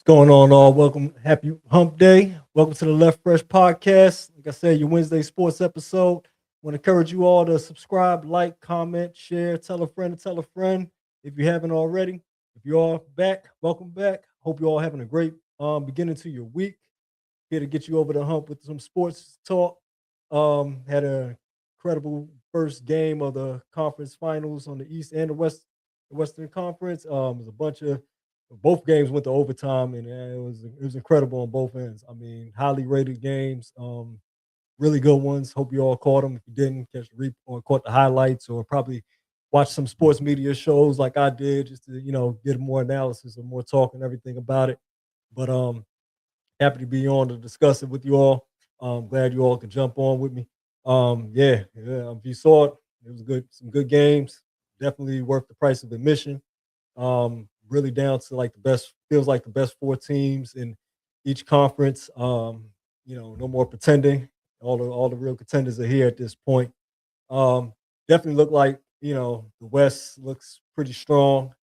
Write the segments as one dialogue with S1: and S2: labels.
S1: What's going on, all? Welcome. Happy Hump Day. Welcome to the Left Fresh Podcast. Like I said, your Wednesday sports episode. Want to encourage you all to subscribe, like, comment, share, tell a friend to tell a friend if you haven't already. If you are back, welcome back. Hope you all having a great beginning to your week. Here to get you over the hump with some sports talk. Had an incredible first game of the conference finals on the East and the Western Conference. It was a bunch of both games went to overtime, and it was incredible on both ends. I mean, highly rated games, really good ones. Hope you all caught them. If you didn't catch the or caught the highlights, or probably watch some sports media shows like I did, just to get more analysis and more talk and everything about it. But happy to be on to discuss it with you all. Glad you all could jump on with me. If you saw it, it was good. Some good games. Definitely worth the price of admission. Really down to like the best, feels like the best four teams in each conference. No more pretending. All the real contenders are here at this point. Definitely look like the West looks pretty strong.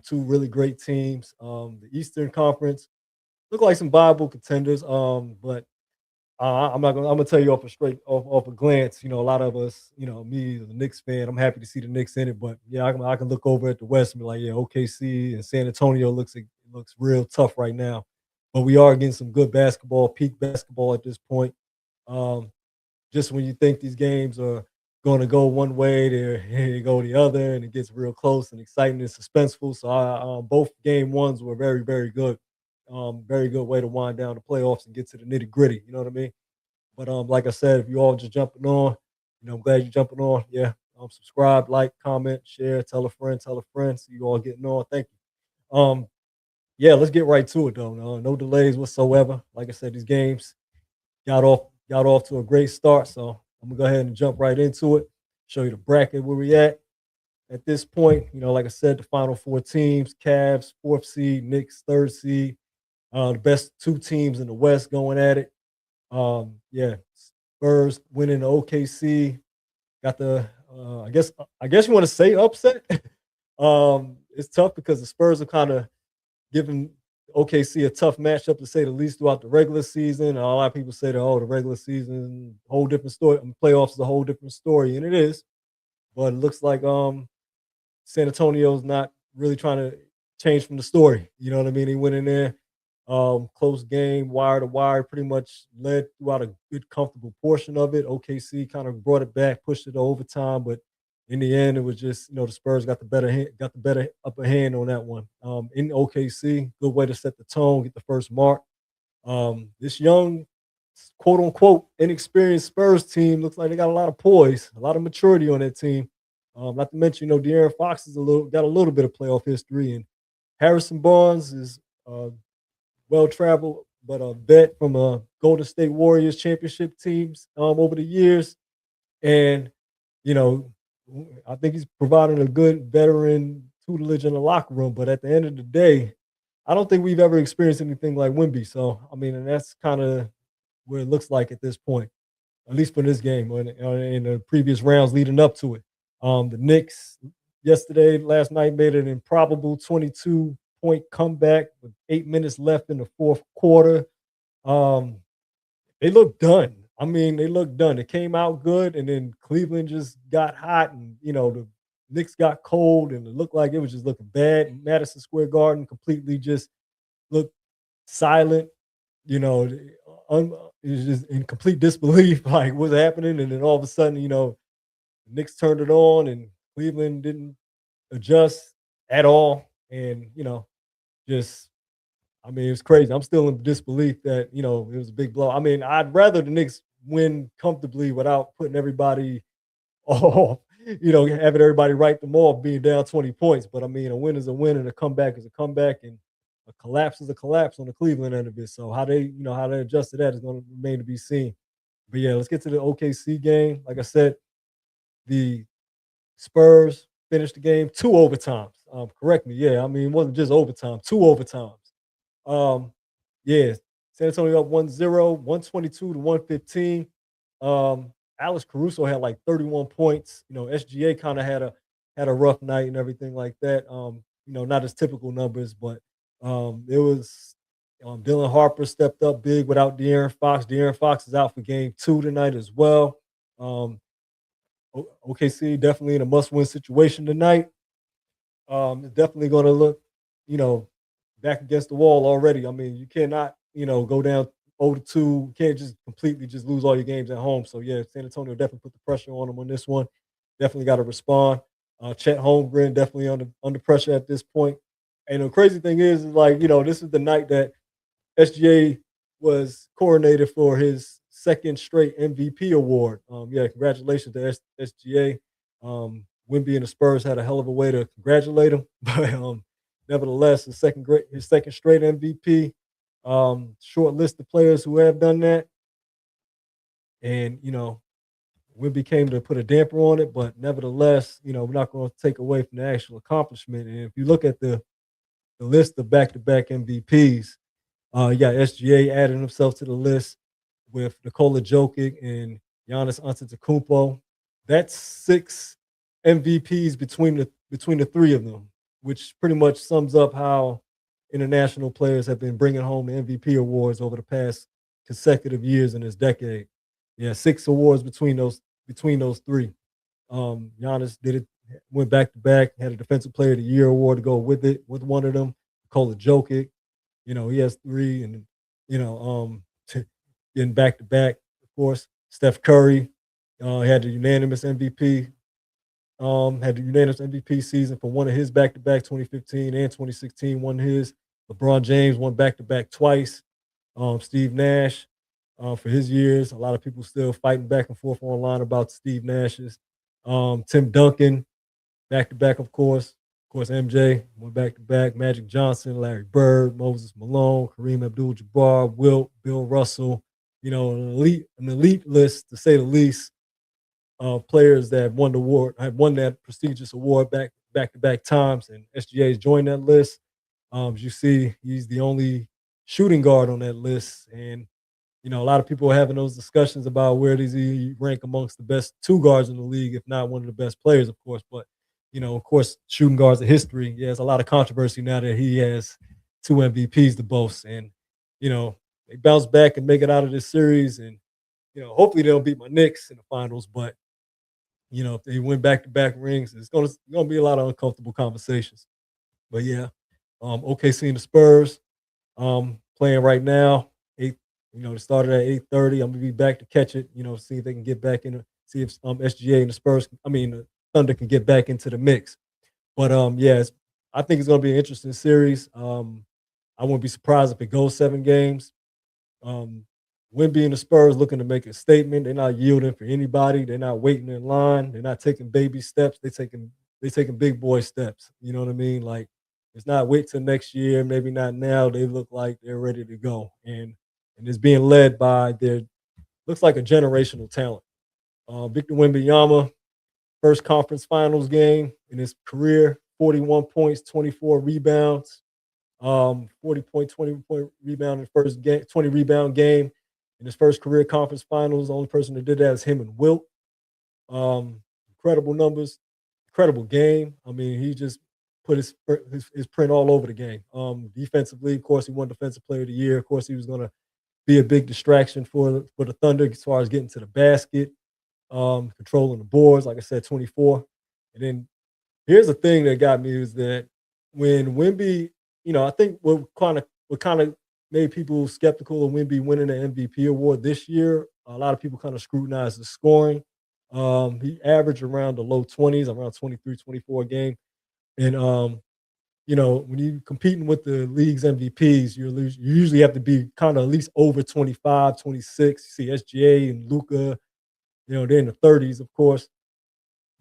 S1: Two really great teams. The Eastern Conference look like some viable contenders. But I'm gonna tell you off a glance. A lot of us, me as a Knicks fan, I'm happy to see the Knicks in it. But yeah, I can look over at the West and be like, yeah, OKC and San Antonio looks real tough right now. But we are getting some good basketball, peak basketball at this point. Um, just when you think these games are going to go one way, they go the other, and it gets real close and exciting and suspenseful. So both game ones were very, very good. Very good way to wind down the playoffs and get to the nitty gritty. You know what I mean? But like I said, if you all just jumping on, I'm glad you're jumping on. Yeah, subscribe, like, comment, share, tell a friend. So you all getting on. Thank you. Yeah, let's get right to it though. No delays whatsoever. Like I said, these games got off to a great start. So I'm gonna go ahead and jump right into it. Show you the bracket where we at this point. Like I said, the final four teams: Cavs, fourth seed; Knicks, third seed. The best two teams in the West going at it. Yeah, Spurs winning the OKC. Got the I guess you want to say upset. It's tough because the Spurs are kind of giving OKC a tough matchup to say the least throughout the regular season. A lot of people say that the regular season a whole different story. Playoffs is a whole different story, and it is. But it looks like San Antonio's not really trying to change from the story. You know what I mean? He went in there, close game, wire to wire, pretty much led throughout a good, comfortable portion of it. OKC kind of brought it back, pushed it to overtime, but in the end, it was just the Spurs got the better upper hand on that one. In OKC, good way to set the tone, get the first mark. This young, quote unquote, inexperienced Spurs team looks like they got a lot of poise, a lot of maturity on that team. Not to mention, De'Aaron Fox got a little bit of playoff history, and Harrison Barnes is well traveled, but a vet from a Golden State Warriors championship teams over the years, and you know, I think he's providing a good veteran tutelage in the locker room. But at the end of the day, I don't think we've ever experienced anything like Wemby. So I mean, and that's kind of what it looks like at this point, at least for this game or in the previous rounds leading up to it. The Knicks last night, made an improbable 22-point comeback with 8 minutes left in the fourth quarter. Um, they look done. I mean, they look done. It came out good, and then Cleveland just got hot, and the Knicks got cold, and it looked like it was just looking bad. Madison Square Garden completely just looked silent. It was just in complete disbelief, like what's happening, and then all of a sudden, the Knicks turned it on, and Cleveland didn't adjust at all, and just I mean, it's crazy. I'm still in disbelief that, it was a big blow. I mean, I'd rather the Knicks win comfortably without putting everybody off, having everybody write them off being down 20 points. But I mean, a win is a win and a comeback is a comeback, and a collapse is a collapse on the Cleveland end of it. So how they adjust to that is going to remain to be seen. But yeah, let's get to the OKC game. Like I said, the Spurs finished the game two overtimes. Correct me. Yeah, I mean, it wasn't just overtime, two overtimes. Um, yeah, San Antonio up 1-0, 122 to 115. Alex Caruso had like 31 points. SGA kind of had a rough night and everything like that. Not his typical numbers, but it was Dylan Harper stepped up big without De'Aaron Fox. De'Aaron Fox is out for game 2 tonight as well. OKC definitely in a must-win situation tonight. It's definitely going to look, you know, back against the wall already. I mean, you cannot, go down 0-2. You can't just completely just lose all your games at home. So yeah, San Antonio definitely put the pressure on them on this one. Definitely got to respond. Chet Holmgren definitely under pressure at this point. And the crazy thing is like, this is the night that SGA was coronated for his second straight MVP award. Yeah, congratulations to SGA. Wemby and the Spurs had a hell of a way to congratulate him, but nevertheless, his second straight MVP. Short list of players who have done that, and Wemby came to put a damper on it, but nevertheless, we're not going to take away from the actual accomplishment. And if you look at the list of back-to-back MVPs, you got SGA adding himself to the list with Nikola Jokic and Giannis Antetokounmpo. That's 6 MVPs between the three of them, which pretty much sums up how international players have been bringing home the MVP awards over the past consecutive years in this decade. Yeah, 6 awards between those three. Giannis did it, went back to back, had a Defensive Player of the Year award to go with it, with one of them. Nikola Jokic, he has 3, and getting back to back, of course. Steph Curry had the unanimous MVP. Had the unanimous MVP season for one of his back-to-back 2015 and 2016. Won his. LeBron James won back-to-back twice. Steve Nash for his years. A lot of people still fighting back and forth online about Steve Nash's. Tim Duncan back to back, of course. Of course, MJ went back to back. Magic Johnson, Larry Bird, Moses Malone, Kareem Abdul-Jabbar, Wilt, Bill Russell. An elite list to say the least of players that have won the award, have won that prestigious award back to back times, and SGA has joined that list. As you see, he's the only shooting guard on that list, and a lot of people are having those discussions about where does he rank amongst the best 2 guards in the league, if not one of the best players, of course. But of course, shooting guards of history. Yeah, there's a lot of controversy now that he has 2 MVPs to boast, and they bounce back and make it out of this series, and hopefully they don't beat my Knicks in the finals. But if they win back to back rings, it's gonna be a lot of uncomfortable conversations. But yeah, OKC and the Spurs playing right now. They started at 8:30. I'm gonna be back to catch it. See if they can get back in. See if SGA and the Spurs, the Thunder, can get back into the mix. But yeah, I think it's gonna be an interesting series. I wouldn't be surprised if it goes 7 games. Um, Wemby and the Spurs looking to make a statement. They're not yielding for anybody. They're not waiting in line. They're not taking baby steps. They taking big boy steps. You know what I mean? Like, it's not wait till next year. Maybe not now. They look like they're ready to go, and it's being led by their, looks like, a generational talent. Victor Wembanyama, first conference finals game in his career, 41 points, 24 rebounds. 20 point rebound in the first game, 20 rebound game in his first career conference finals. The only person that did that is him and Wilt. Incredible numbers, incredible game. I mean, he just put his print all over the game. Defensively, of course, he won Defensive Player of the Year. Of course, he was going to be a big distraction for the Thunder as far as getting to the basket, controlling the boards. Like I said, 24. And then here's the thing that got me is that when Wemby, I think what kind of made people skeptical of Wemby winning the MVP award this year, a lot of people kind of scrutinized the scoring. He averaged around the low 20s, around 23, 24 a game. And when you're competing with the league's MVPs, you usually have to be kind of at least over 25, 26. You see SGA and Luca, they're in the 30s, of course.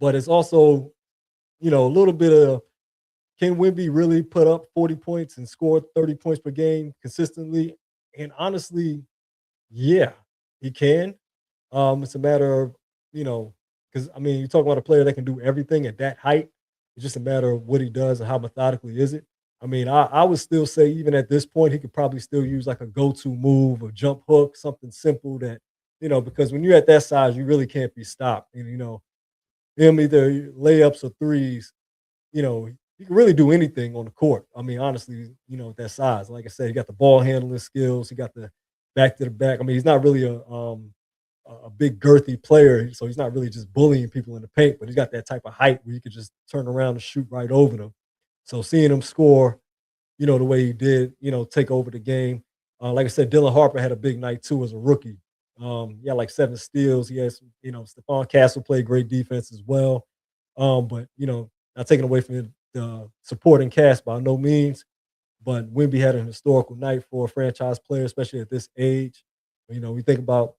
S1: But it's also, a little bit of, can Wemby really put up 40 points and score 30 points per game consistently? And honestly, yeah, he can. It's a matter of, because you talk about a player that can do everything at that height. It's just a matter of what he does and how methodically is it. I would still say even at this point, he could probably still use like a go-to move, a jump hook, something simple that, because when you're at that size, you really can't be stopped. And, him either layups or threes, you know, he can really do anything on the court. I mean, honestly, with that size, like I said, he got the ball handling skills. He got the back to the back. I mean, he's not really a big girthy player, so he's not really just bullying people in the paint, but he's got that type of height where you could just turn around and shoot right over them. So seeing him score, the way he did, take over the game. Like I said, Dylan Harper had a big night too as a rookie. He had like 7 steals. He has, Stephon Castle played great defense as well. But not taking away from the supporting cast by no means. But Wemby had an historical night for a franchise player, especially at this age. We think about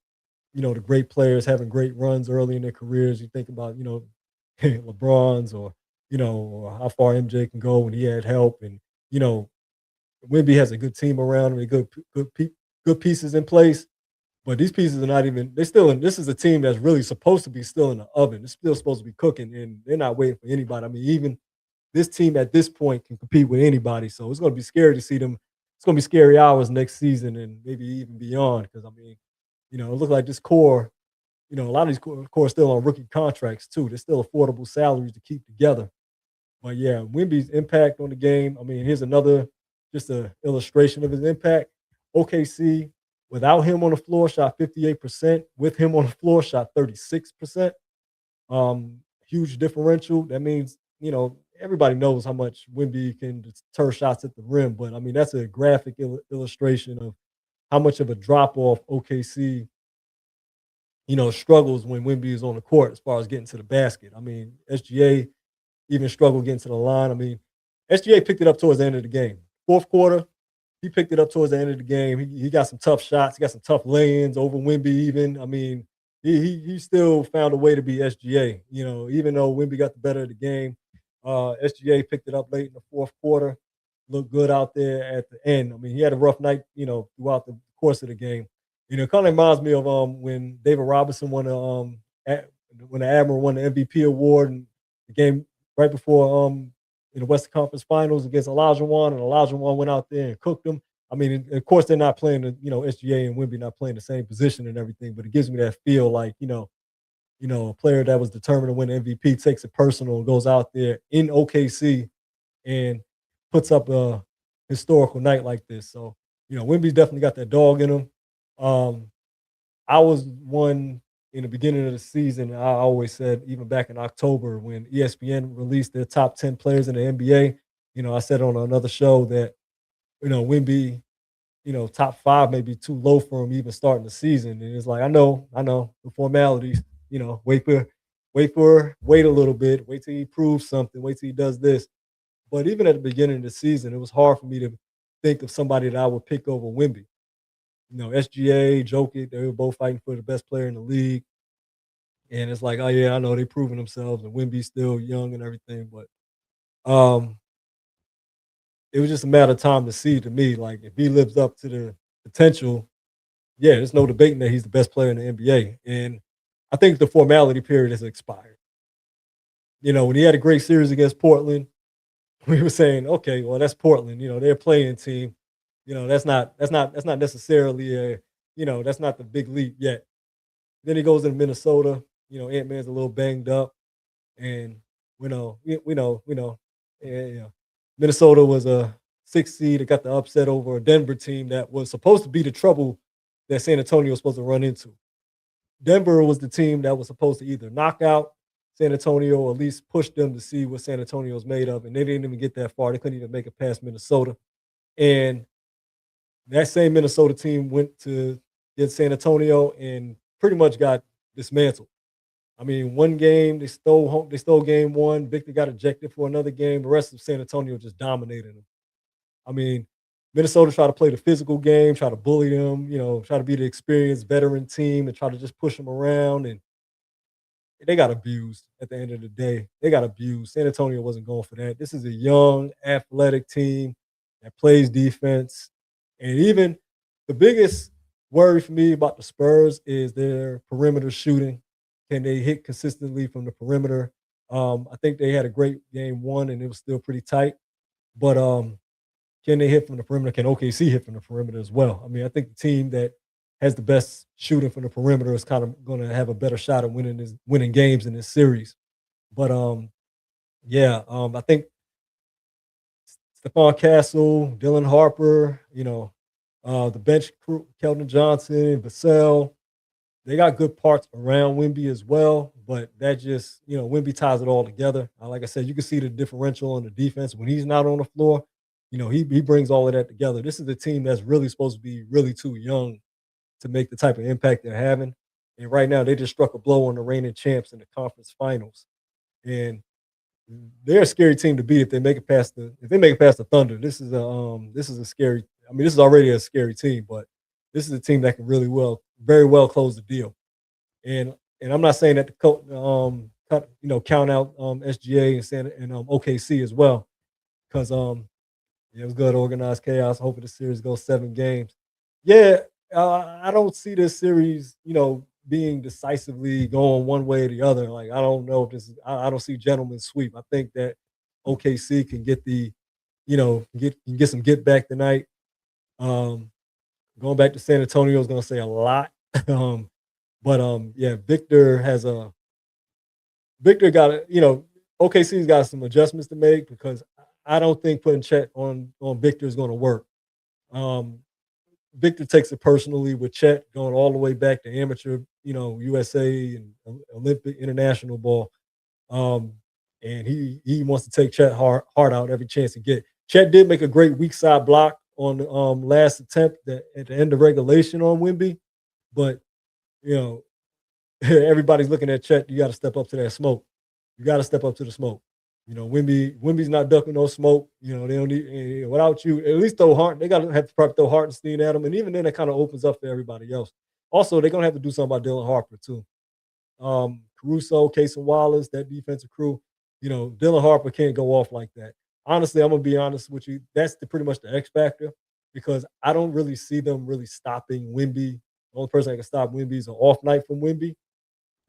S1: the great players having great runs early in their careers. You think about, LeBron's or how far MJ can go when he had help. And, you know, Wemby has a good team around him, good pieces in place. But these pieces are not even, they're still in, this is a team that's really supposed to be still in the oven. It's still supposed to be cooking, and they're not waiting for anybody. I mean, even this team at this point can compete with anybody. So it's going to be scary to see them. It's going to be scary hours next season and maybe even beyond. Because, I mean, it looks like this core, a lot of these core are still on rookie contracts too. They're still affordable salaries to keep together. But yeah, Wemby's impact on the game. I mean, here's another just a illustration of his impact. OKC, without him on the floor, shot 58%. With him on the floor, shot 36%. Huge differential. That means, everybody knows how much Wemby can deter shots at the rim. But I mean, that's a graphic illustration of how much of a drop off OKC, struggles when Wemby is on the court as far as getting to the basket. I mean, SGA even struggled getting to the line. I mean, SGA picked it up towards the end of the game. Fourth quarter, he picked it up towards the end of the game. He got some tough shots. He got some tough lay-ins over Wemby even. I mean, he still found a way to beat SGA. Even though Wemby got the better of the game, SGA picked it up late in the fourth quarter. Looked good out there at the end. I mean, he had a rough night, throughout the course of the game. It kind of reminds me of when David Robinson won when the Admiral won the MVP award, and the game right before in the Western Conference Finals against Olajuwon, and Olajuwon went out there and cooked them. I mean, of course, they're not playing SGA and Wemby not playing the same position and everything, but it gives me that feel like a player that was determined to win MVP takes it personal and goes out there in OKC and puts up a historical night like this. So Wemby's definitely got that dog in him. I was one in the beginning of the season. I always said, even back in October when ESPN released their top 10 players in the NBA, I said on another show that, Wemby, top 5 may be too low for him even starting the season. And it's like, I know the formalities, wait a little bit, wait till he proves something, wait till he does this. But even at the beginning of the season, it was hard for me to think of somebody that I would pick over Wemby. SGA, Jokic, they were both fighting for the best player in the league. And it's like, oh yeah, I know they're proving themselves, and Wemby's still young and everything. But it was just a matter of time to see, to me, like, if he lives up to the potential, yeah, there's no debating that he's the best player in the NBA. And I think the formality period has expired. When he had a great series against Portland, we were saying, okay, well, that's Portland. They're a playing team. That's not necessarily that's not the big leap yet. Then he goes into Minnesota. Ant-Man's a little banged up, and we know, yeah. Minnesota was a 6th seed. It got the upset over a Denver team that was supposed to be the trouble that San Antonio was supposed to run into. Denver was the team that was supposed to either knock out San Antonio or at least push them to see what San Antonio was made of, and they didn't even get that far. They couldn't even make it past Minnesota. And that same Minnesota team went to get San Antonio and pretty much got dismantled. I mean, one game they stole game one. Victor got ejected for another game. The rest of San Antonio just dominated them. I mean, Minnesota tried to play the physical game, try to bully them, try to be the experienced veteran team and try to just push them around, and they got abused at the end of the day. They got abused. San Antonio wasn't going for that. This is a young, athletic team that plays defense. And even the biggest worry for me about the Spurs is their perimeter shooting. Can they hit consistently from the perimeter? I think they had a great game one, and it was still pretty tight. But can they hit from the perimeter? Can OKC hit from the perimeter as well? I mean, I think the team that has the best shooting from the perimeter is kind of going to have a better shot at winning games in this series. But yeah, I think Stephon Castle, Dylan Harper, the bench crew, Keldon Johnson, Vassell. They got good parts around Wemby as well, but that just, Wemby ties it all together. Like I said, you can see the differential on the defense when he's not on the floor. He brings all of that together. This is a team that's really supposed to be really too young to make the type of impact they're having. And right now, they just struck a blow on the reigning champs in the conference finals. And they're a scary team to beat if they make it past the Thunder. This is a scary. I mean, this is already a scary team, but this is a team that can very well close the deal. And I'm not saying that to count out SGA and OKC as well, because it was good organized chaos. Hoping the series goes 7 games. Yeah, I don't see this series, being decisively going one way or the other. Like, I don't know if this is. I don't see gentleman's sweep. I think that OKC can get get some get back tonight. Um, Going back to San Antonio is going to say a lot. Yeah, Victor got OKC's got some adjustments to make because I don't think putting Chet on Victor is going to work. Um, Victor takes it personally with Chet going all the way back to amateur, USA and Olympic international ball. Um, and he wants to take Chet hard out every chance he get. Chet did make a great weak side block on the last attempt at the end of regulation on Wemby, but you know everybody's looking at Chet. You got to step up to that smoke. You got to step up to the smoke. Wemby's not ducking no smoke. They don't need without you. At least throw Hart. They got to have to probably throw Hartenstein at him, and even then, it kind of opens up for everybody else. Also, they're gonna have to do something about Dylan Harper too. Caruso, Case and Wallace, that defensive crew. Dylan Harper can't go off like that. Honestly, I'm gonna be honest with you. That's pretty much the X factor because I don't really see them really stopping Wemby. The only person that can stop Wemby is an off night from Wemby.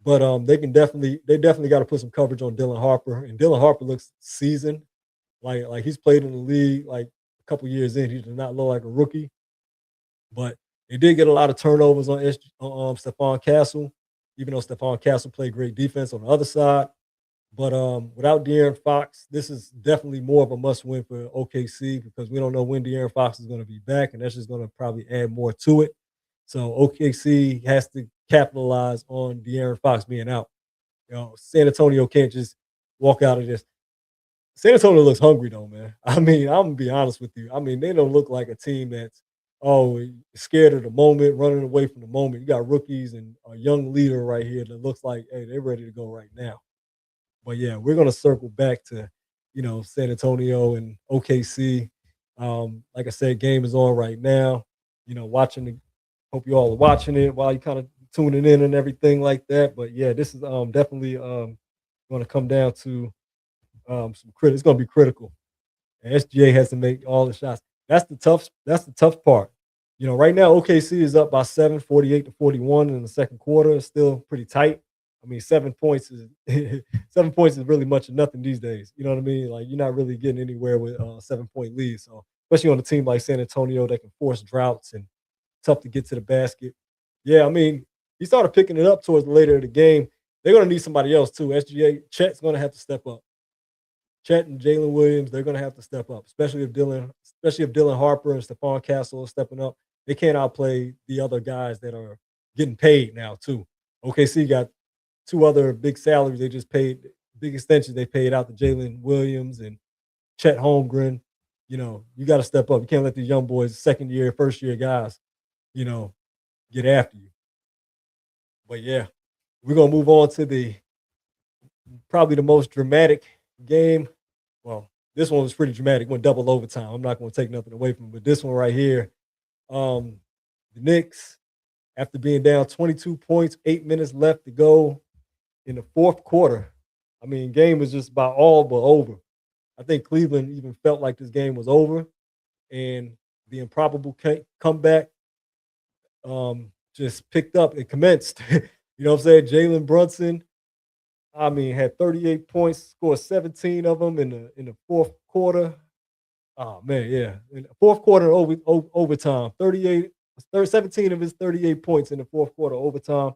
S1: But they definitely got to put some coverage on Dylan Harper. And Dylan Harper looks seasoned, like he's played in the league like a couple years in. He does not look like a rookie. But they did get a lot of turnovers on Stephon Castle, even though Stephon Castle played great defense on the other side. But without De'Aaron Fox, this is definitely more of a must-win for OKC because we don't know when De'Aaron Fox is going to be back, and that's just going to probably add more to it. So OKC has to capitalize on De'Aaron Fox being out. San Antonio can't just walk out of this. San Antonio looks hungry though, man. I mean, I'm gonna be honest with you. I mean, they don't look like a team that's scared of the moment, running away from the moment. You got rookies and a young leader right here that looks like, hey, they're ready to go right now. But yeah, we're gonna circle back to, San Antonio and OKC. Like I said, game is on right now. Watching the hope you all are watching it while you kind of tuning in and everything like that. But yeah, this is definitely going to come down to It's going to be critical. And SGA has to make all the shots. That's the tough part. Right now OKC is up by 7, 48-41 in the second quarter. It's still pretty tight. I mean, 7 points is 7 points is really much of nothing these days. You know what I mean? Like you're not really getting anywhere with 7 point leads. So especially on a team like San Antonio that can force droughts and tough to get to the basket. Yeah, I mean, he started picking it up towards the later of the game. They're going to need somebody else too. Chet's going to have to step up. Chet and Jalen Williams, they're going to have to step up, especially if Dylan Harper and Stephon Castle are stepping up. They can't outplay the other guys that are getting paid now too. OKC got two other big salaries they just paid, big extensions they paid out to Jalen Williams and Chet Holmgren. You got to step up. You can't let these young boys, second year, first year guys, get after you. But yeah, we're gonna move on to the probably the most dramatic game. Well, this one was pretty dramatic. Went double overtime. I'm not gonna take nothing away from it, but this one right here, the Knicks, after being down 22 points, 8 minutes left to go in the fourth quarter. I mean, game was just about all but over. I think Cleveland even felt like this game was over, and the improbable comeback just picked up and commenced. You know what I'm saying? Jalen Brunson, I mean, had 38 points, scored 17 of them in the fourth quarter. Oh man, yeah. In the fourth quarter overtime, 17 of his 38 points in the fourth quarter overtime.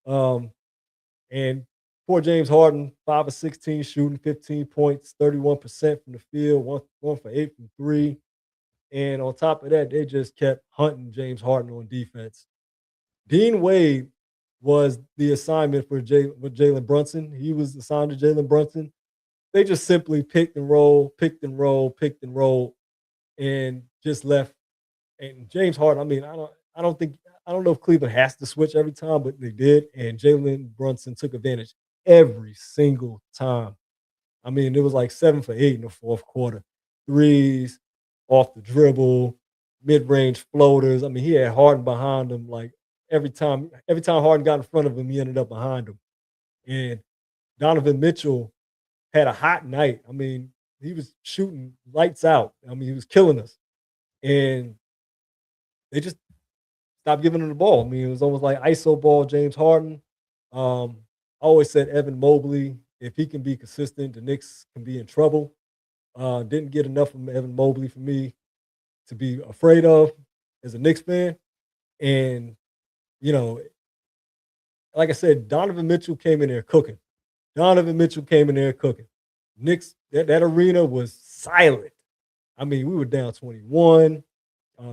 S1: Um, and poor James Harden, 5 of 16 shooting, 15 points, 31% from the field, one for 8 from three. And on top of that, they just kept hunting James Harden on defense. Dean Wade was the assignment for with Jalen Brunson. He was assigned to Jalen Brunson. They just simply picked and roll, picked and roll, picked and roll, and just left. And James Harden, I mean, I don't know if Cleveland has to switch every time, but they did. And Jalen Brunson took advantage every single time. I mean, it was like 7 for 8 in the fourth quarter. Threes, off the dribble, mid-range floaters. I mean, he had Harden behind him like every time Harden got in front of him, he ended up behind him. And Donovan Mitchell had a hot night. I mean, he was shooting lights out. I mean, he was killing us. And they just stopped giving him the ball. I mean, it was almost like ISO ball, James Harden. I always said Evan Mobley, if he can be consistent, the Knicks can be in trouble. Didn't get enough from Evan Mobley for me to be afraid of as a Knicks fan. And, you know, like I said, Donovan Mitchell came in there cooking. Donovan Mitchell came in there cooking. Knicks, that arena was silent. I mean, we were down 21.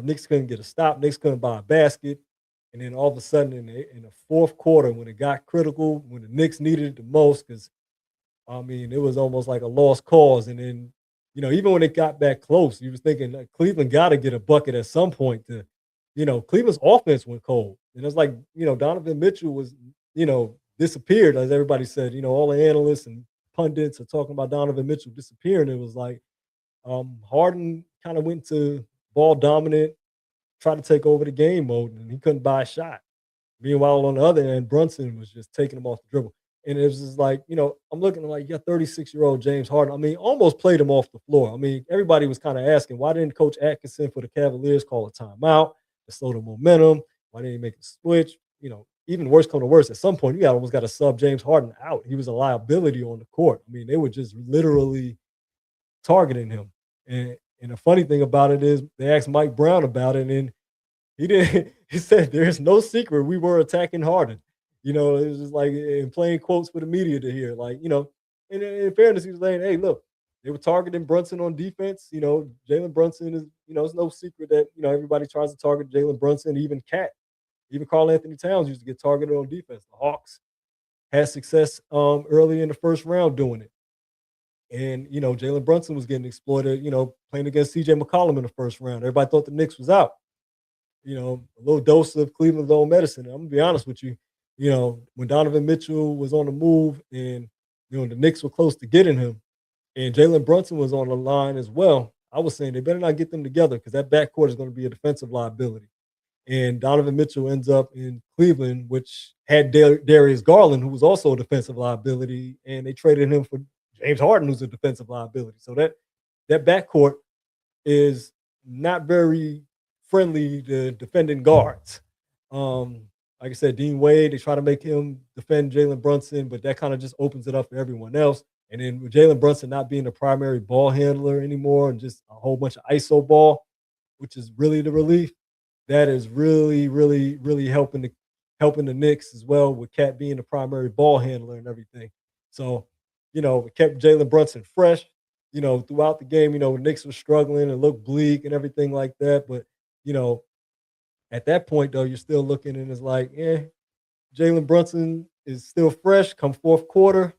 S1: Knicks couldn't get a stop. Knicks couldn't buy a basket. And then all of a sudden in the fourth quarter, when it got critical, when the Knicks needed it the most, because I mean, it was almost like a lost cause. And then, even when it got back close, you was thinking like, Cleveland got to get a bucket at some point to, Cleveland's offense went cold. And it's like, Donovan Mitchell was, disappeared, as everybody said. All the analysts and pundits are talking about Donovan Mitchell disappearing. It was like Harden kind of went to ball dominant, tried to take over the game mode, and he couldn't buy a shot. Meanwhile, on the other end, Brunson was just taking him off the dribble. And it was just like, I'm looking like, you got 36-year-old James Harden. I mean, almost played him off the floor. I mean, everybody was kind of asking, why didn't Coach Atkinson for the Cavaliers call a timeout to slow the momentum? Why didn't he make a switch? Even worse come to worse, at some point, you almost got to sub James Harden out. He was a liability on the court. I mean, they were just literally targeting him. And the funny thing about it is they asked Mike Brown about it, and he didn't. He said, "There's no secret. We were attacking Harden." It was just like in plain quotes for the media to hear. Like, and in fairness, he was saying, "Hey, look, they were targeting Brunson on defense. Jalen Brunson is, it's no secret that everybody tries to target Jalen Brunson. Even Karl Anthony Towns used to get targeted on defense. The Hawks had success early in the first round doing it." And, Jalen Brunson was getting exploited, playing against CJ McCollum in the first round. Everybody thought the Knicks was out. A little dose of Cleveland's own medicine. I'm going to be honest with you. When Donovan Mitchell was on the move and, the Knicks were close to getting him and Jalen Brunson was on the line as well, I was saying they better not get them together because that backcourt is going to be a defensive liability. And Donovan Mitchell ends up in Cleveland, which had Darius Garland, who was also a defensive liability, and they traded him for James Harden, who's a defensive liability. So that backcourt is not very friendly to defending guards. Like I said, Dean Wade, they try to make him defend Jalen Brunson, but that kind of just opens it up for everyone else. And then with Jalen Brunson not being the primary ball handler anymore and just a whole bunch of ISO ball, which is really the relief, that is really, really, really helping the Knicks as well, with Cat being the primary ball handler and everything. So, it kept Jalen Brunson fresh, throughout the game. The Knicks were struggling and looked bleak and everything like that. But, at that point, though, you're still looking and it's like, Jalen Brunson is still fresh. Come fourth quarter,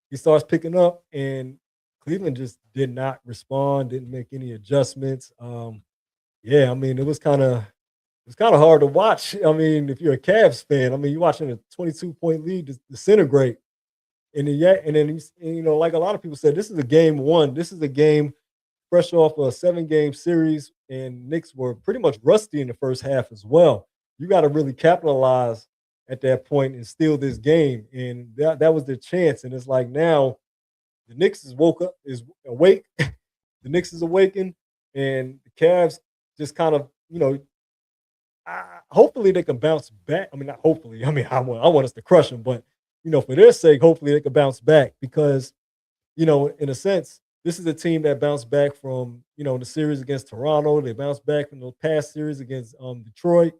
S1: he starts picking up, and Cleveland just did not respond, didn't make any adjustments. I mean, it was kind of hard to watch. I mean, if you're a Cavs fan, I mean, you're watching a 22-point lead disintegrate. And then, like a lot of people said, this is a game one. This is a game fresh off a 7-game series, and Knicks were pretty much rusty in the first half as well. You got to really capitalize at that point and steal this game. And that was their chance. And it's like now the Knicks is awake. The Knicks is awakened, and the Cavs just kind of, hopefully they can bounce back. I mean, not hopefully. I mean, I want us to crush them, but for their sake, hopefully they can bounce back because, in a sense, this is a team that bounced back from, the series against Toronto. They bounced back from the past series against Detroit.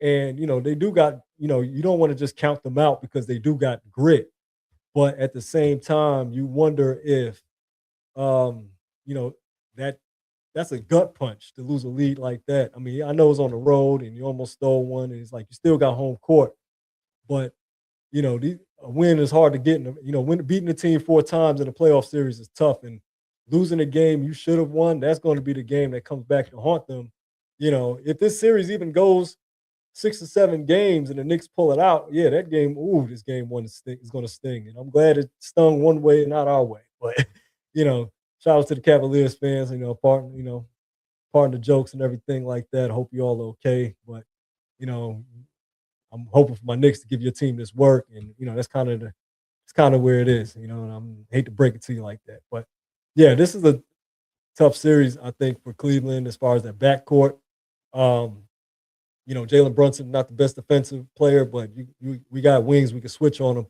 S1: And, they do got, you don't want to just count them out because they do got grit. But at the same time, you wonder if um, you know, that that's a gut punch to lose a lead like that. I mean, I know it's on the road and you almost stole one, and it's like you still got home court, but a win is hard to get. Beating the team 4 times in a playoff series is tough, and losing a game you should have won, that's going to be the game that comes back to haunt them. If this series even goes 6 or 7 games and the Knicks pull it out, yeah, that game, this game one is going to sting. And I'm glad it stung one way and not our way. But you know, shout out to the Cavaliers fans. Pardon the jokes and everything like that. Hope you all okay. But you know, I'm hoping for my Knicks to give your team this work, and that's kind of where it is. And hate to break it to you like that, but yeah, this is a tough series I think for Cleveland as far as that backcourt. Um, Jalen Brunson not the best defensive player, but we got wings we can switch on him.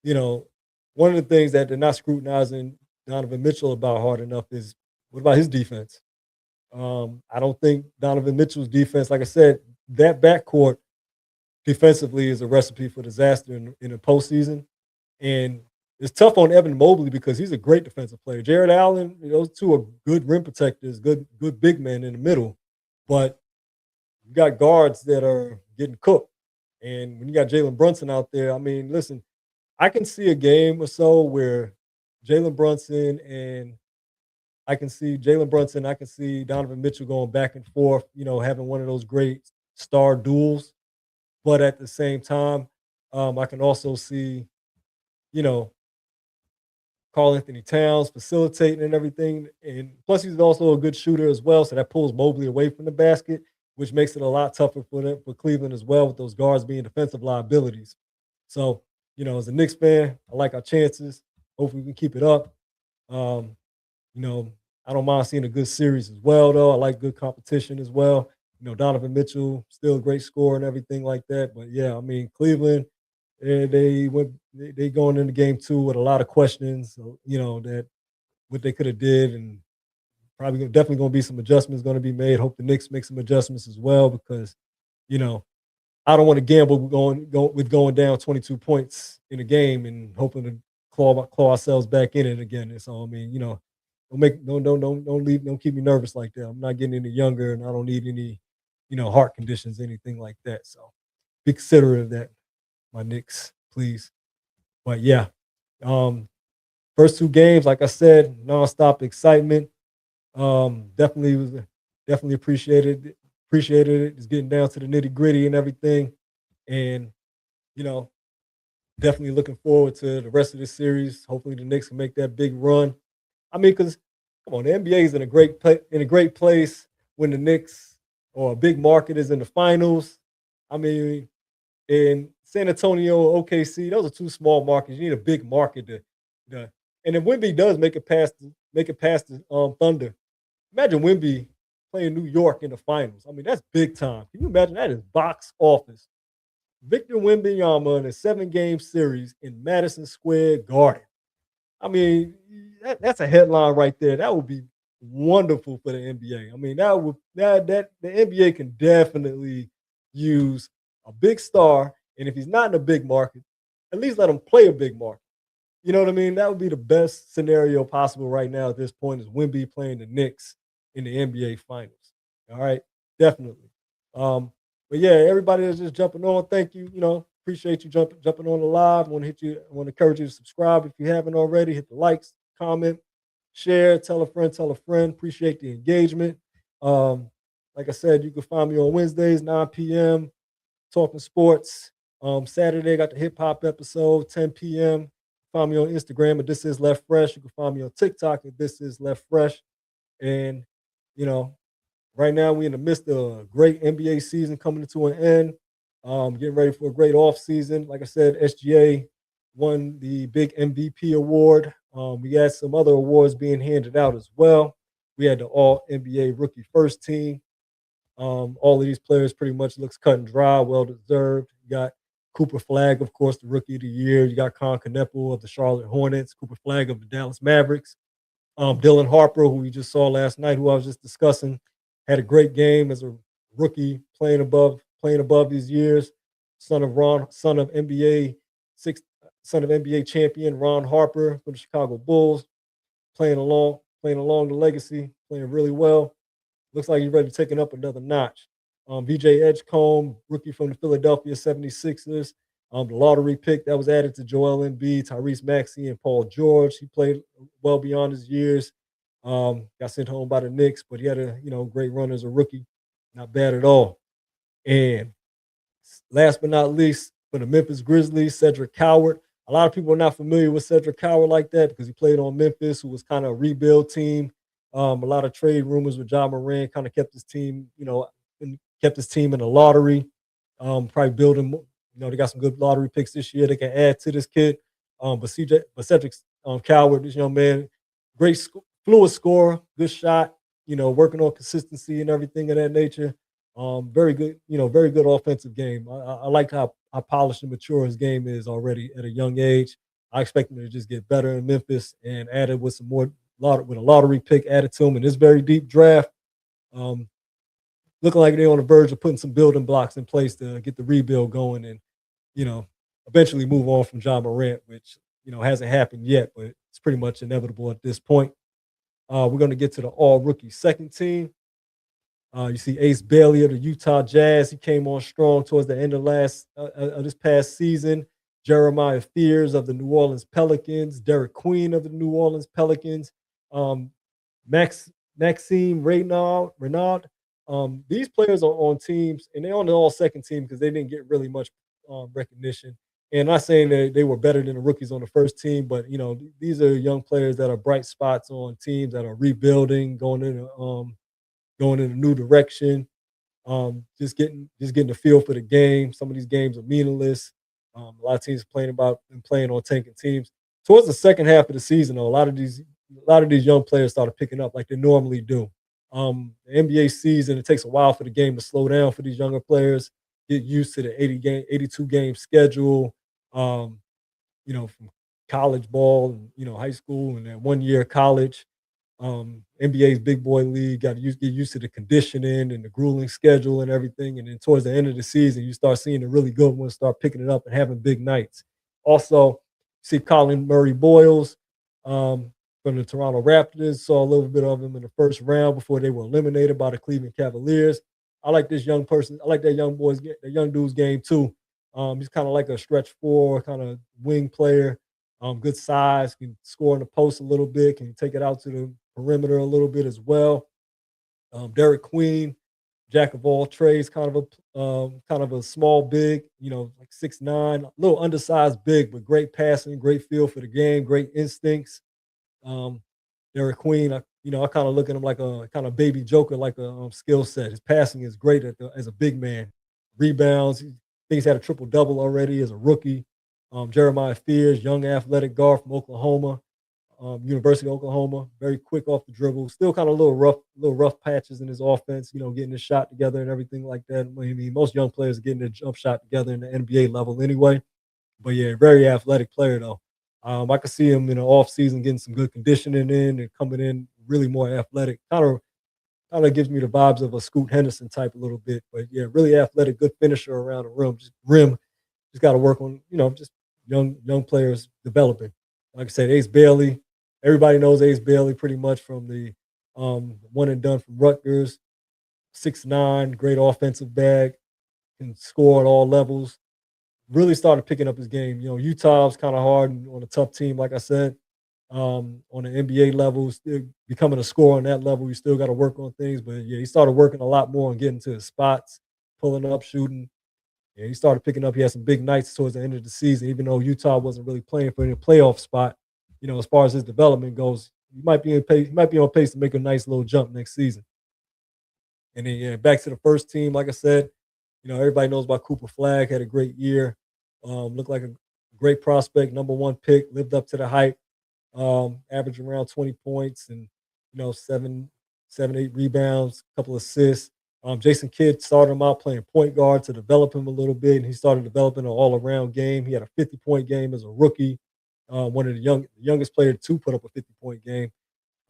S1: You know, one of the things that they're not scrutinizing Donovan Mitchell about hard enough is what about his defense? I don't think Donovan Mitchell's defense, like I said, that backcourt defensively is a recipe for disaster in the postseason. And it's tough on Evan Mobley because he's a great defensive player. Jared Allen, those two are good rim protectors, good big men in the middle. But you got guards that are getting cooked. And when you got Jalen Brunson out there, I mean, listen, I can see a game or so where Jalen Brunson and I can see Donovan Mitchell going back and forth, having one of those great star duels. But at the same time, I can also see, you know, Carl Anthony Towns facilitating and everything. And plus, he's also a good shooter as well. So that pulls Mobley away from the basket, which makes it a lot tougher for Cleveland as well, with those guards being defensive liabilities. So, as a Knicks fan, I like our chances. Hopefully, we can keep it up. Um, you know, I don't mind seeing a good series as well, though. I like good competition as well. Donovan Mitchell, still a great scorer and everything like that. But yeah, I mean, Cleveland, they going into game 2 with a lot of questions, that what they could have did, and definitely going to be some adjustments going to be made. Hope the Knicks make some adjustments as well, because you know I don't want to gamble with going down 22 points in a game and hoping to claw ourselves back in it again. And so I mean, don't keep me nervous like that. I'm not getting any younger, and I don't need any heart conditions, anything like that. So be considerate of that, my Knicks, please. But yeah, um, first 2 games, like I said, nonstop excitement. Definitely appreciated it. It's getting down to the nitty gritty and everything, and you know, definitely looking forward to the rest of this series. Hopefully, the Knicks can make that big run. I mean, because come on, the NBA is in a great place when the Knicks or a big market is in the finals. I mean, in San Antonio, OKC, those are 2 small markets. You need a big market to and if Wemby does make it past the Thunder, imagine Wemby playing New York in the finals. I mean, that's big time. Can you imagine that is box office? Victor Wembanyama in a 7-game series in Madison Square Garden. I mean, that's a headline right there. That would be wonderful for the NBA. I mean, that the NBA can definitely use a big star, and if he's not in a big market, at least let him play a big market. You know what I mean? That would be the best scenario possible right now at this point, is Wemby playing the Knicks in the NBA Finals. All right, definitely. Um, but yeah, everybody that's just jumping on, thank you. Appreciate you jumping on the live. I want to encourage you to subscribe if you haven't already. Hit the likes, comment, share, tell a friend, tell a friend. Appreciate the engagement. Um, like I said, you can find me on Wednesdays, 9 p.m. talking sports. Saturday, got the hip hop episode, 10 p.m. Find me on Instagram at This Is Left Fresh. You can find me on TikTok at This Is Left Fresh. And, you know, right now we're in the midst of a great NBA season coming to an end. Getting ready for a great off season. Like I said, SGA won the big MVP award. We had some other awards being handed out as well. We had the All NBA Rookie First Team. All of these players pretty much looks cut and dry, well deserved. You got Cooper Flag, of course, the Rookie of the Year. You got Con Kneppel of the Charlotte Hornets, Cooper Flag of the Dallas Mavericks. Dylan Harper, who we just saw last night, who I was just discussing, had a great game as a rookie, playing above his years. Son of NBA son of NBA champion Ron Harper for the Chicago Bulls, playing along the legacy, playing really well. Looks like he's ready to take it up another notch. VJ Edgecombe, rookie from the Philadelphia 76ers. The lottery pick that was added to Joel Embiid, Tyrese Maxey, and Paul George. He played well beyond his years. Got sent home by the Knicks, but he had a great run as a rookie. Not bad at all. And last but not least, for the Memphis Grizzlies, Cedric Coward. A lot of people are not familiar with Cedric Coward like that because he played on Memphis, who was kind of a rebuild team. A lot of trade rumors with John Moran kind of kept his team, kept his team in the lottery. Probably building, they got some good lottery picks this year. They can add to this kid. But Cedric Coward, this young man, fluid scorer, good shot. Working on consistency and everything of that nature. Very good, very good offensive game. I like how polished and mature his game is already at a young age. I expect him to just get better in Memphis and added with some more with a lottery pick added to him in this very deep draft. Looking like they're on the verge of putting some building blocks in place to get the rebuild going and, eventually move on from John Morant, which, hasn't happened yet, but it's pretty much inevitable at this point. We're going to get to the all rookie second team. You see Ace Bailey of the Utah Jazz. He came on strong towards the end of this past season. Jeremiah Fears of the New Orleans Pelicans. Derek Queen of the New Orleans Pelicans. Maxime Renaud. These players are on teams, and they're on the all-second team because they didn't get really much recognition. And not saying that they were better than the rookies on the first team, but these are young players that are bright spots on teams that are rebuilding, going in a new direction. Just getting a feel for the game. Some of these games are meaningless. A lot of teams playing on tanking teams. Towards the second half of the season, though, a lot of these young players started picking up like they normally do. The NBA season, it takes a while for the game to slow down for these younger players, get used to the 82 game schedule. From college ball and high school and then 1 year college. NBA's big boy league, get used to the conditioning and the grueling schedule and everything. And then towards the end of the season, you start seeing the really good ones start picking it up and having big nights. Also, see Colin Murray Boyles from the Toronto Raptors. Saw a little bit of him in the first round before they were eliminated by the Cleveland Cavaliers. I like this young person. I like that young dude's game too. He's kind of like a stretch four, kind of wing player. Good size, can score in the post a little bit, can take it out to the perimeter a little bit as well. Derek Queen, jack of all trades, kind of a small big, like 6'9", a little undersized big, but great passing, great feel for the game, great instincts. Derek Queen, I kind of look at him like a kind of baby joker, like a skill set. His passing is great as a big man. Rebounds, I think he's had a triple double already as a rookie. Jeremiah Fears, young athletic guard from Oklahoma, University of Oklahoma, very quick off the dribble. Still kind of little rough patches in his offense, getting his shot together and everything like that. I mean, most young players are getting their jump shot together in the NBA level anyway. But yeah, very athletic player though. I could see him in the offseason getting some good conditioning in and coming in really more athletic. Kind of gives me the vibes of a Scoot Henderson type a little bit. But yeah, really athletic, good finisher around the rim. Just got to work on, just young players developing. Like I said, Ace Bailey. Everybody knows Ace Bailey pretty much from the one and done from Rutgers. 6'9", great offensive bag, can score at all levels. Really started picking up his game. Utah was kind of hard on a tough team, like I said. On the NBA level, still becoming a scorer on that level, you still got to work on things. But yeah, he started working a lot more on getting to his spots, pulling up, shooting. Yeah, he started picking up. He had some big nights towards the end of the season, even though Utah wasn't really playing for any playoff spot. As far as his development goes, he might be on pace to make a nice little jump next season. And then yeah, back to the first team. Like I said, everybody knows about Cooper Flagg. Had a great year. Looked like a great prospect, number one pick. Lived up to the hype. Averaging around 20 points and 7-8 rebounds, a couple assists. Jason Kidd started him out playing point guard to develop him a little bit, and he started developing an all-around game. He had a 50-point game as a rookie. One of the youngest players to put up a 50-point game.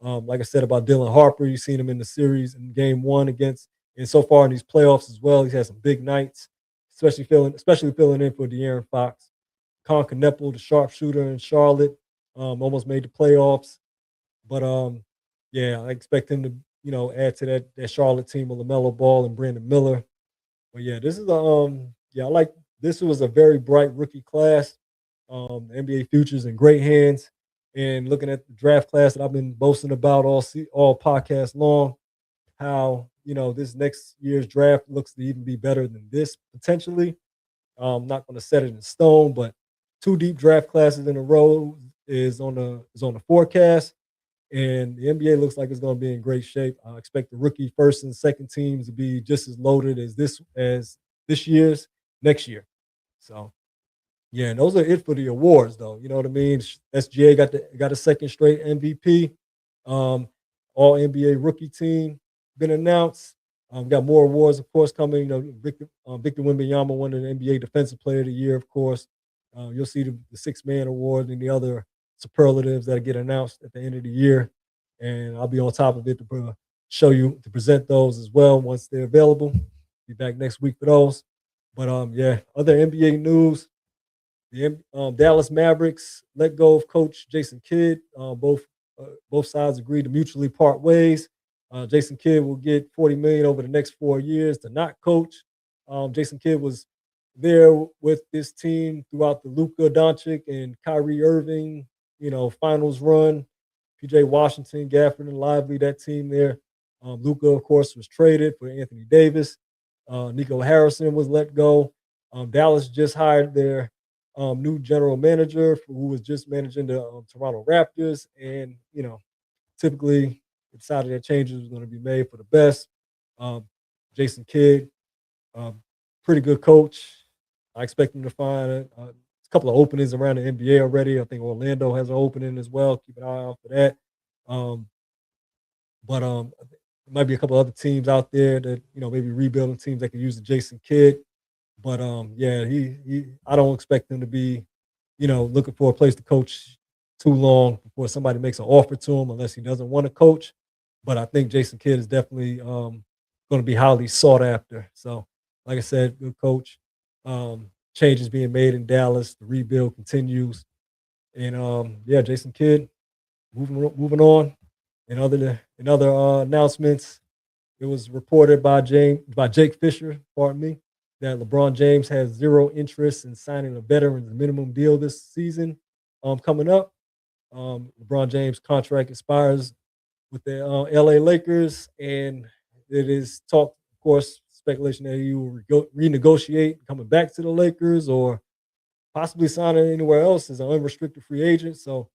S1: Like I said about Dylan Harper, you've seen him in the series in game one and so far in these playoffs as well. He's had some big nights, especially filling in for De'Aaron Fox. Kneppel, the sharpshooter in Charlotte, almost made the playoffs. But yeah, I expect him to add to that Charlotte team with LaMelo Ball and Brandon Miller. But yeah, this is I like this was a very bright rookie class. The NBA future's in great hands. And looking at the draft class that I've been boasting about all podcast long, how this next year's draft looks to even be better than this potentially. I'm not going to set it in stone, but two deep draft classes in a row is on the forecast, and the NBA looks like it's going to be in great shape. I expect the rookie first and second teams to be just as loaded as this year's next year. So yeah, and those are it for the awards, though. You know what I mean? SGA got a second straight MVP. Um, All NBA rookie team been announced. Got more awards, of course, coming. Victor Wembanyama won an NBA Defensive Player of the Year, of course. You'll see the six man award and the other superlatives that get announced at the end of the year, and I'll be on top of it to present those as well once they're available. Be back next week for those. But yeah, other NBA news. The Dallas Mavericks let go of coach Jason Kidd. Both sides agreed to mutually part ways. Jason Kidd will get 40 million over the next 4 years to not coach. Jason Kidd was there with this team throughout the Luka Doncic and Kyrie Irving, finals run. PJ Washington, Gafford, and Lively, that team there. Luka, of course, was traded for Anthony Davis. Nico Harrison was let go. Dallas just hired their new general manager who was just managing the Toronto Raptors, and typically decided that changes was going to be made for the best. Um, Jason Kidd, um, pretty good coach. I expect him to find a couple of openings around the NBA already. I think Orlando has an opening as well. Keep an eye out for that. Um, but there might be a couple other teams out there that maybe rebuilding teams that could use the Jason Kidd. But yeah, he I don't expect him to be, looking for a place to coach too long before somebody makes an offer to him, unless he doesn't want to coach. But I think Jason Kidd is definitely going to be highly sought after. So, like I said, good coach. Changes being made in Dallas. The rebuild continues, and yeah, Jason Kidd moving on. In other announcements, it was reported by Jake Fisher, pardon me, that LeBron James has zero interest in signing a veteran's minimum deal this season. Coming up, LeBron James' contract expires with the LA Lakers, and it is talk, of course, speculation that he will renegotiate coming back to the Lakers or possibly signing anywhere else as an unrestricted free agent. So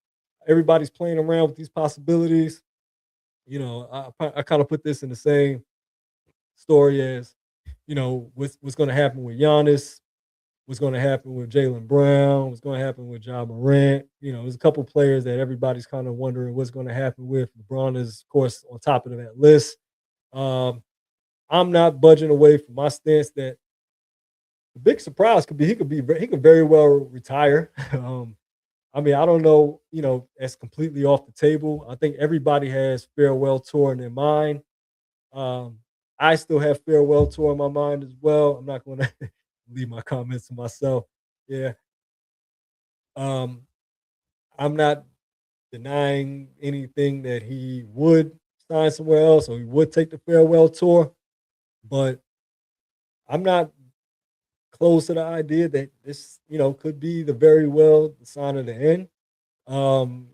S1: everybody's playing around with these possibilities. I kind of put this in the same story as what's going to happen with Giannis, what's going to happen with Jalen Brown, what's going to happen with Ja Morant. There's a couple players that everybody's kind of wondering what's going to happen with. LeBron is, of course, on top of that list. Um, I'm not budging away from my stance that the big surprise could be he could very well retire. I mean, I don't know, that's completely off the table. I think everybody has farewell tour in their mind. Um, I still have farewell tour in my mind as well. I'm not going to leave my comments to myself. Yeah. Um, I'm not denying anything that he would sign somewhere else or he would take the farewell tour, but I'm not close to the idea that this, could be the very well the sign of the end. Um,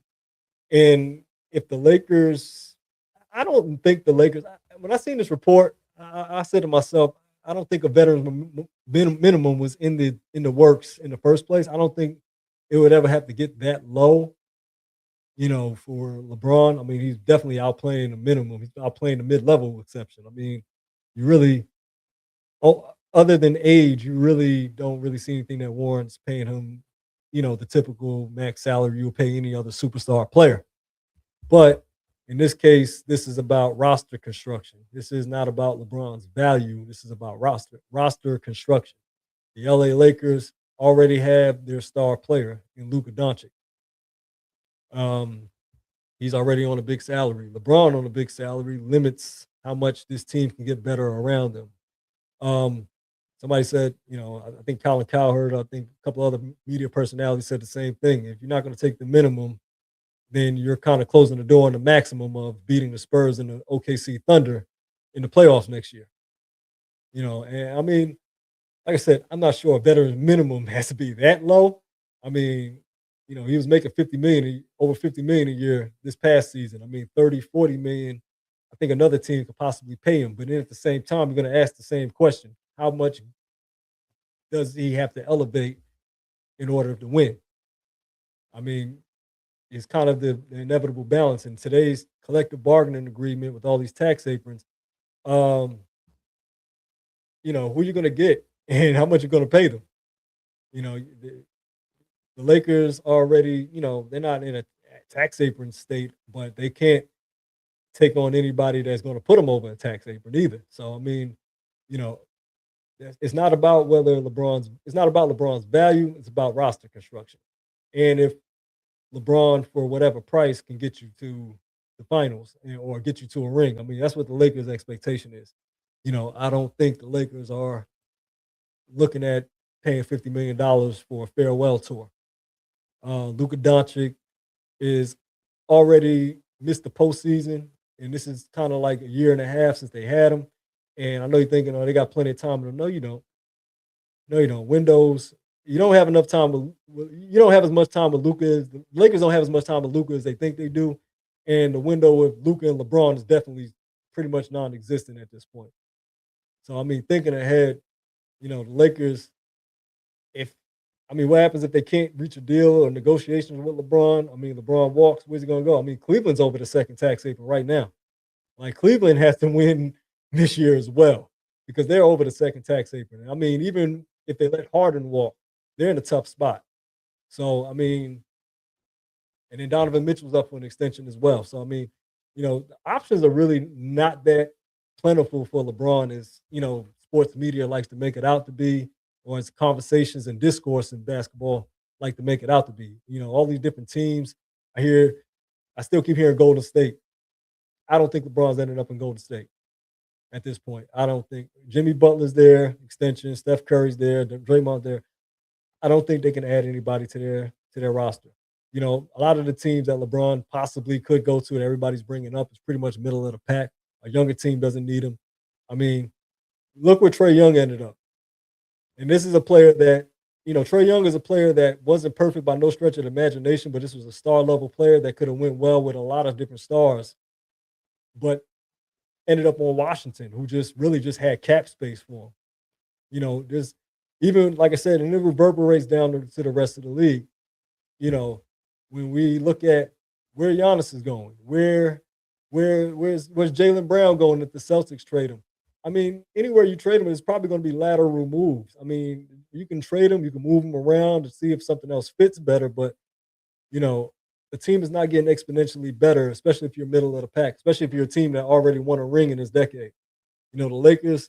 S1: and if the Lakers, I don't think the Lakers. When I seen this report, I said to myself, I don't think a veteran's minimum was in the works in the first place. I don't think it would ever have to get that low, for LeBron. I mean, he's definitely outplaying the minimum. He's outplaying the mid-level exception. I mean, you really, other than age, you really don't really see anything that warrants paying him, the typical max salary you would pay any other superstar player. But in this case, this is about roster construction. This is not about LeBron's value. This is about roster construction. The LA Lakers already have their star player in Luka Doncic. Um, he's already on a big salary. LeBron on a big salary limits how much this team can get better around him. Um, Somebody said, I think Colin Cowherd, I think a couple other media personalities said the same thing. If you're not going to take the minimum, then you're kind of closing the door on the maximum of beating the Spurs and the OKC Thunder in the playoffs next year. And I mean, like I said, I'm not sure a veteran minimum has to be that low. I mean, he was making 50 million, over 50 million a year this past season. I mean, 30, 40 million. I think another team could possibly pay him. But then at the same time, you're going to ask the same question. How much does he have to elevate in order to win? I mean, it's kind of the inevitable balance in today's collective bargaining agreement with all these tax aprons. Um, who you're going to get and how much you're going to pay them. The Lakers already, they're not in a tax apron state, but they can't take on anybody that's going to put them over a tax apron either. So I mean, you know, it's not about LeBron's value. It's about roster construction. And if LeBron, for whatever price, can get you to the finals or get you to a ring, I mean, that's what the Lakers' expectation is. I don't think the Lakers are looking at paying $50 million for a farewell tour. Luka Doncic is already missed the postseason, and this is kind of like a year and a half since they had him. And I know you're thinking, oh, they got plenty of time. No, you don't. No, you don't. Windows. You don't have enough time you don't have as much time with Luka. The Lakers don't have as much time with Luka as they think they do, and the window with Luka and LeBron is definitely pretty much non-existent at this point. So I mean, thinking ahead, the Lakers. If what happens if they can't reach a deal or negotiations with LeBron? I mean, LeBron walks. Where's he going to go? I mean, Cleveland's over the second tax apron right now. Like Cleveland has to win this year as well because they're over the second tax apron. I mean, even if they let Harden walk, they're in a tough spot. So, I mean, and then Donovan Mitchell's up for an extension as well. So, I mean, the options are really not that plentiful for LeBron as, sports media likes to make it out to be, or as conversations and discourse in basketball like to make it out to be. All these different teams. I still keep hearing Golden State. I don't think LeBron's ended up in Golden State at this point. I don't think Jimmy Butler's there, extension, Steph Curry's there, Draymond there. I don't think they can add anybody to their roster. A lot of the teams that LeBron possibly could go to that everybody's bringing up is pretty much middle of the pack. A younger team doesn't need him. I mean, look where Trae Young ended up. And this is a player that, Trae Young is a player that wasn't perfect by no stretch of the imagination, but this was a star level player that could have went well with a lot of different stars, but ended up on Washington, who just had cap space for him. There's even, like I said, and it reverberates down to the rest of the league. When we look at where Giannis is going, where's Jaylen Brown going if the Celtics trade him? I mean, anywhere you trade him, it's probably going to be lateral moves. I mean, you can trade him, you can move him around to see if something else fits better, but the team is not getting exponentially better, especially if you're middle of the pack, especially if you're a team that already won a ring in this decade. The Lakers,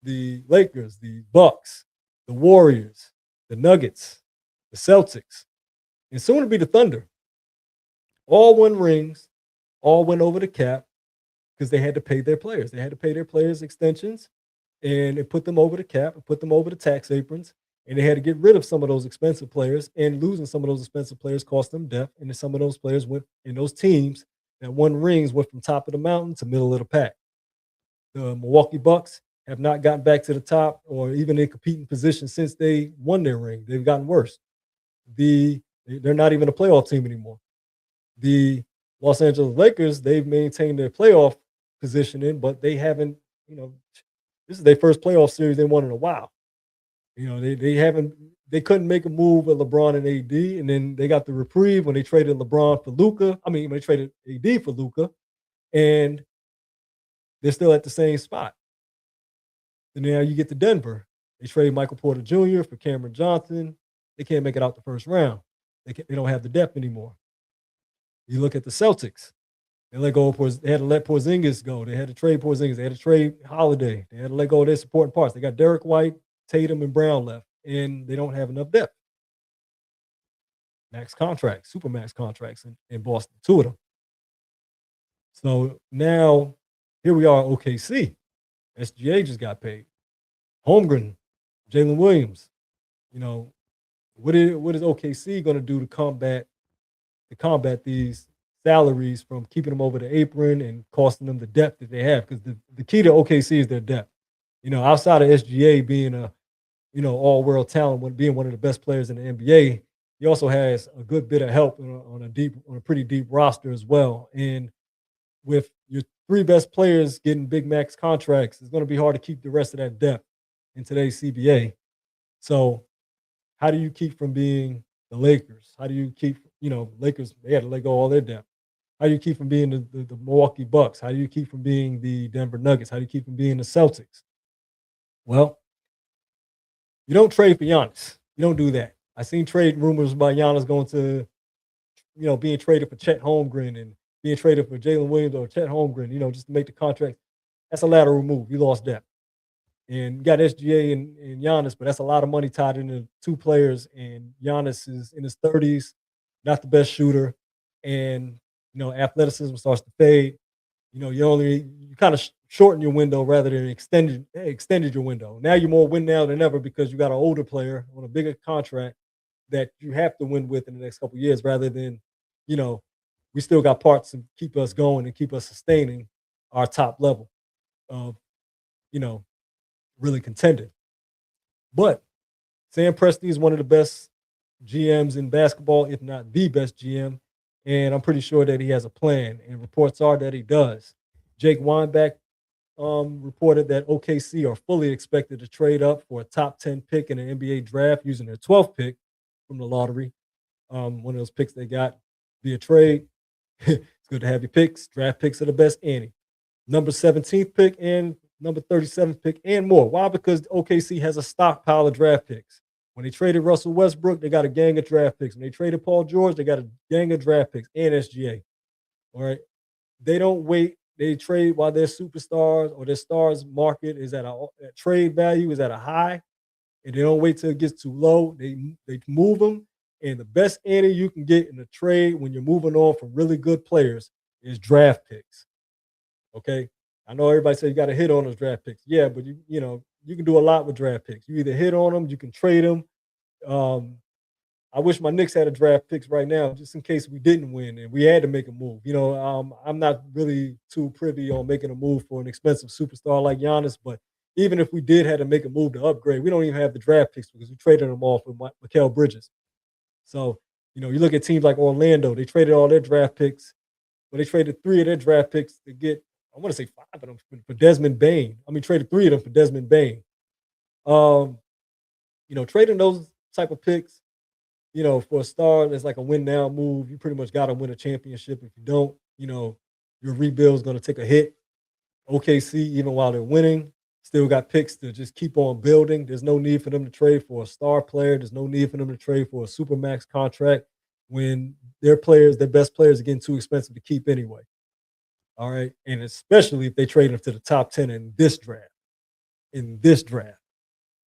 S1: the Bucks, the Warriors, the Nuggets, the Celtics, and soon to be the Thunder. All won rings, all went over the cap because they had to pay their players. They had to pay their players extensions, and it put them over the cap, it put them over the tax aprons, and they had to get rid of some of those expensive players, and losing some of those expensive players cost them depth, and then some of those players went in those teams that won rings went from top of the mountain to middle of the pack. The Milwaukee Bucks have not gotten back to the top or even in competing position since they won their ring. They've gotten worse. They're not even a playoff team anymore. The Los Angeles Lakers, they've maintained their playoff positioning, but they haven't, this is their first playoff series they won in a while. They couldn't make a move with LeBron and AD, and then they got the reprieve when they traded LeBron for Luka. I mean, when they traded AD for Luka, and they're still at the same spot. And now you get to Denver. They trade Michael Porter Jr. for Cameron Johnson. They can't make it out the first round. They don't have the depth anymore. You look at the Celtics. They had to let Porzingis go. They had to trade Porzingis. They had to trade Holiday. They had to let go of their supporting parts. They got Derek White, Tatum, and Brown left, and they don't have enough depth. Max contracts, super max contracts in Boston, two of them. So now here we are, OKC. SGA just got paid. Holmgren Jalen Williams, you know, what is OKC going to do to combat these salaries from keeping them over the apron and costing them the depth that they have? Because the key to OKC is their depth. Outside of SGA being a all world talent, when being one of the best players in the NBA, he also has a good bit of help on a pretty deep roster as well. And with your three best players getting big max contracts, it's going to be hard to keep the rest of that depth in today's CBA. So how do you keep from being the Lakers? How do you keep, Lakers, they had to let go all their depth. How do you keep from being the Milwaukee Bucks? How do you keep from being the Denver Nuggets? How do you keep from being the Celtics? Well, you don't trade for Giannis. You don't do that. I seen trade rumors about Giannis going to, being traded for Chet Holmgren and being traded for Jalen Williams or Chet Holmgren, just to make the contract. That's a lateral move. You lost depth. And you got SGA and Giannis, but that's a lot of money tied into two players. And Giannis is in his 30s, not the best shooter. And, athleticism starts to fade. You kind of shorten your window rather than extended your window. Now you're more win now than ever because you got an older player on a bigger contract that you have to win with in the next couple of years rather than, we still got parts to keep us going and keep us sustaining our top level of, really contending. But Sam Presti is one of the best GMs in basketball, if not the best GM. And I'm pretty sure that he has a plan. And reports are that he does. Jake Weinbach reported that OKC are fully expected to trade up for a top 10 pick in the NBA draft using their 12th pick from the lottery. One of those picks they got via trade. It's good to have your picks. Draft picks are the best ante. Number 17th pick and number 37th pick and more. Why? Because OKC has a stockpile of draft picks. When they traded Russell Westbrook, they got a gang of draft picks. When they traded Paul George, they got a gang of draft picks and SGA. All right. They don't wait. They trade while their superstars or their stars market is at a trade value is at a high, and they don't wait till it gets too low. They move them, and the best ante you can get in a trade when you're moving on from really good players is draft picks. Okay, I know everybody says you got to hit on those draft picks. Yeah, but you can do a lot with draft picks. You either hit on them, you can trade them. I wish my Knicks had a draft picks right now, just in case we didn't win and we had to make a move. I'm not really too privy on making a move for an expensive superstar like Giannis, but even if we did have to make a move to upgrade, we don't even have the draft picks because we traded them all for Mikal Bridges. So, you look at teams like Orlando, they traded all their draft picks, but they traded 3 of their draft picks to get, I want to say 5 of them for Desmond Bane. Traded 3 of them for Desmond Bane. Trading those type of picks, for a star that's like a win now move, you pretty much got to win a championship. If you don't, your rebuild is going to take a hit. OKC, even while they're winning, still got picks to just keep on building. There's no need for them to trade for a star player. There's no need for them to trade for a supermax contract when their best players are getting too expensive to keep anyway. All right. And especially if they trade them to the top 10 in this draft.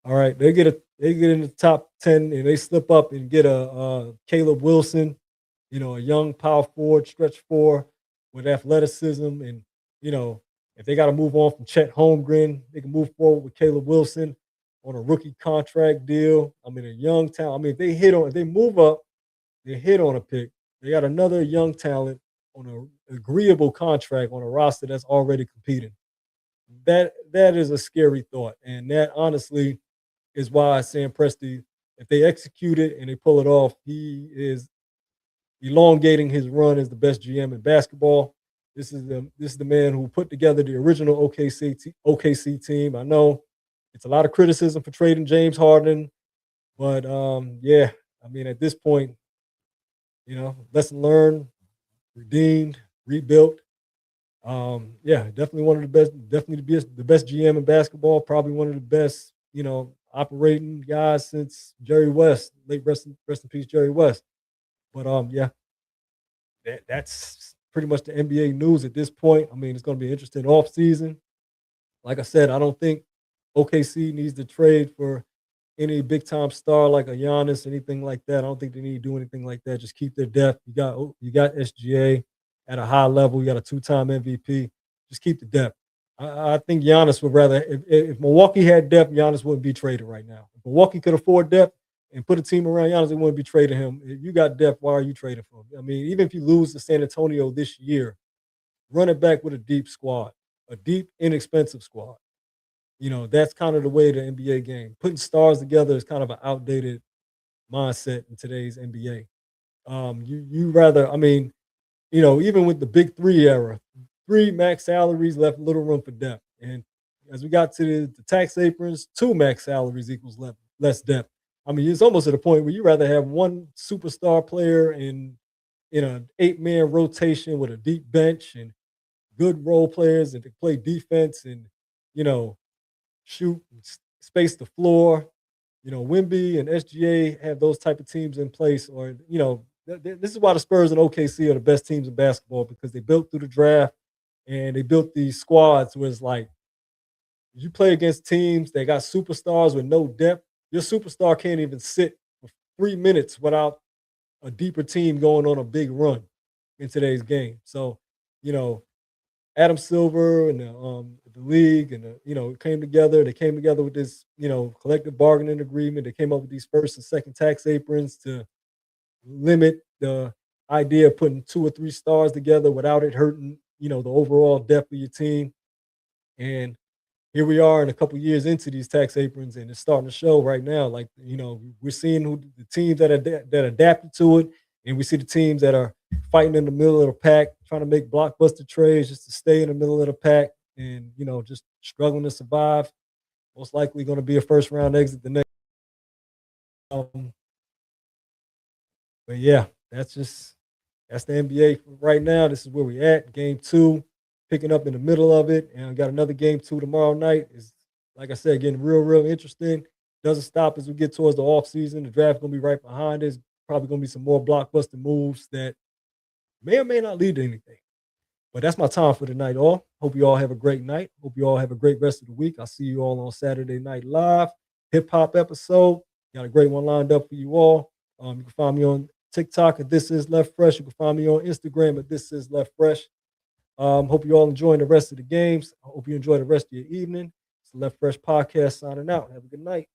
S1: All right. They get in the top 10 and they slip up and get a Caleb Wilson, a young power forward, stretch 4 with athleticism. And, if they got to move on from Chet Holmgren, they can move forward with Caleb Wilson on a rookie contract deal. A young talent. If they move up, they hit on a pick. They got another young talent on an agreeable contract on a roster that's already competing. That is a scary thought. And that honestly is why Sam Presti, if they execute it and they pull it off, he is elongating his run as the best GM in basketball. This is the man who put together the original OKC team. I know it's a lot of criticism for trading James Harden, but at this point, lesson learned, redeemed, rebuilt. Definitely one of the best, definitely the best GM in basketball, probably one of the best, operating guys since Jerry West, late rest in peace, Jerry West. But that's pretty much the NBA news at this point. It's going to be an interesting offseason. Like I said, I don't think OKC needs to trade for any big time star like a Giannis, anything like that. I don't think they need to do anything like that. Just keep their depth. You got SGA at a high level. You got a 2-time MVP. Just keep the depth. I think Giannis would rather if Milwaukee had depth, Giannis wouldn't be traded right now. If Milwaukee could afford depth and put a team around Giannis, they wouldn't be trading him. If you got depth, why are you trading for him? I mean, even if you lose to San Antonio this year, run it back with a deep squad, a deep, inexpensive squad. That's kind of the way the NBA game. Putting stars together is kind of an outdated mindset in today's NBA. You rather, I mean, even with the big three era, three max salaries left little room for depth. And as we got to the tax aprons, two max salaries equals less depth. I mean, it's almost at a point where you rather have one superstar player in an 8-man rotation with a deep bench and good role players and to play defense and you know shoot, space the floor. Wemby and SGA have those type of teams in place, or this is why the Spurs and OKC are the best teams in basketball because they built through the draft and they built these squads where it's like you play against teams that got superstars with no depth. Your superstar can't even sit for 3 minutes without a deeper team going on a big run in today's game. So, you know, Adam Silver and the league and came together. They came together with this collective bargaining agreement. They came up with these first and second tax aprons to limit the idea of putting 2 or 3 stars together without it hurting the overall depth of your team. And here we are in a couple years into these tax aprons, and it's starting to show right now. Like we're seeing who the teams that adapted to it, and we see the teams that are fighting in the middle of the pack, trying to make blockbuster trades just to stay in the middle of the pack, and just struggling to survive. Most likely going to be a first round exit the next. Um, but yeah, that's the NBA for right now. This is where we at. Game 2, picking up in the middle of it, and I got another game 2 tomorrow night. Is like I said, getting real interesting. Doesn't stop as we get towards the off season. The draft gonna be right behind us. Probably gonna be some more blockbuster moves that may or may not lead to anything. But that's my time for tonight, all. Hope you all have a great night. Hope you all have a great rest of the week. I'll see you all on Saturday Night Live, hip hop episode. Got a great one lined up for you all. You can find me on TikTok at This Is Left Fresh. You can find me on Instagram at This Is Left Fresh. Hope you all enjoying the rest of the games. I hope you enjoy the rest of your evening. It's the Left Fresh podcast signing out. Have a good night.